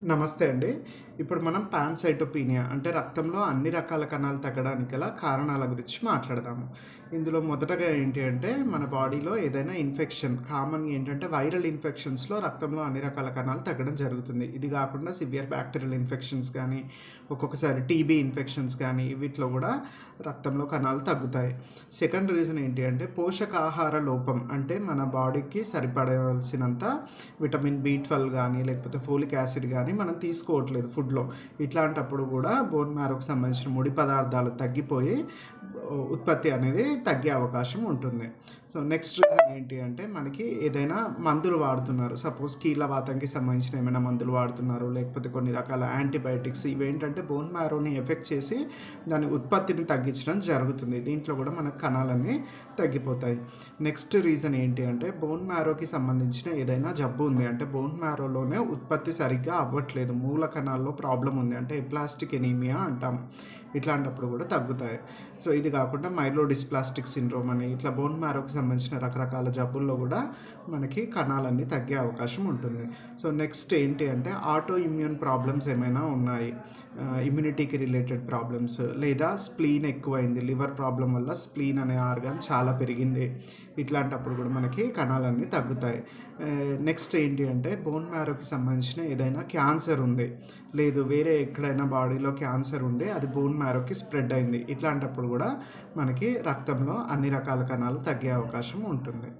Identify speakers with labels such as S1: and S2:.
S1: నమస్తే అండి. ఇప్పుడు మనం పాన్‌సైటోపీనియా అంటే రక్తంలో అన్ని రకాల కణాలు తగ్గడానికి గల కారణాల గురించి మాట్లాడదాము. ఇందులో మొదటగా ఏంటి అంటే మన బాడీలో ఏదైనా ఇన్ఫెక్షన్ కామన్‌గా ఏంటంటే వైరల్ ఇన్ఫెక్షన్స్‌లో రక్తంలో అన్ని రకాల కణాలు తగ్గడం జరుగుతుంది. ఇది గాకుండా సివియర్ బ్యాక్టీరియల్ ఇన్ఫెక్షన్స్ గానీ, ఒక్కొక్కసారి టీబీ ఇన్ఫెక్షన్స్ గానీ వీటిలో గూడా రక్తంలో కణాలు తగ్గుతాయి. సెకండ్ రీజన్ ఏంటి అంటే పోషకాహార లోపం అంటే మన బాడీకి సరిపడాల్సినంత విటమిన్ బి12 గానీ, లేకపోతే ఫోలిక్ యాసిడ్ గానీ మనం తీసుకోవట్లేదు ఫుడ్‌లో. ఇట్లాంటప్పుడు గూడా బోన్ మ్యారోకి సంబంధించిన ముడి పదార్థాలు తగ్గిపోయి ఉత్పత్తి అనేది తగ్గే అవకాశం ఉంటుంది. సో, నెక్స్ట్ రీజన్ ఏంటి అంటే మనకి ఏదైనా మందులు వాడుతున్నారు. సపోజ్ కీళ్ళవాతంకి సంబంధించిన ఏమైనా మందులు వాడుతున్నారు. లేకపోతే కొన్ని రకాల యాంటీబయోటిక్స్ ఇవేంటంటే బోన్ మ్యారోని ఎఫెక్ట్ చేసి దాని ఉత్పత్తిని తగ్గించడం జరుగుతుంది. దీంట్లో గూడా మన కణాలన్నీ తగ్గిపోతాయి. నెక్స్ట్ రీజన్ ఏంటి అంటే బోన్ మ్యారోకి సంబంధించిన ఏదైనా జబ్బు ఉంది అంటే బోన్ మ్యారోలోనే ఉత్పత్తి సరిగ్గా అవ్వట్లేదు. మూల కణాల్లో ప్రాబ్లమ్ ఉంది అంటే ఎప్లాస్టిక్ ఎనీమియా అంటాం. ఇట్లాంటప్పుడు గూడా తగ్గుతాయి. సో, ఇది గాకుండా మైలోడిస్ప్లాస్టిక్ సిండ్రోమ్ అని ఇట్లా బోన్ మ్యారోకి సంబంధించిన రకరకాల జబ్బుల్లో గూడా మనకి కణాలన్నీ తగ్గే అవకాశం ఉంటుంది. సో, నెక్స్ట్ ఏంటి అంటే ఆటో ఇమ్యూన్ ప్రాబ్లమ్స్ ఏమైనా ఉన్నాయి. ఇమ్యూనిటీకి రిలేటెడ్ ప్రాబ్లమ్స్ లేదా స్ప్లీన్ ఎక్కువైంది. లివర్ ప్రాబ్లమ్ వల్ల స్ప్లీన్ అనే ఆర్గాన్ చాలా పెరిగింది. ఇట్లాంటప్పుడు గూడా మనకి కణాలన్నీ తగ్గుతాయి. నెక్స్ట్ ఏంటి అంటే బోన్ మ్యారోకి సంబంధించిన ఏదైనా క్యాన్సర్ ఉంది. లేదు వేరే ఎక్కడైనా బాడీలో క్యాన్సర్ ఉండి అది బోన్ మ్యారోకి స్ప్రెడ్ అయింది. ఇట్లాంటప్పుడు గూడా మనకి రక్తంలో అన్ని రకాల కణాలు తగ్గే అవకాశం ఉంటుంది.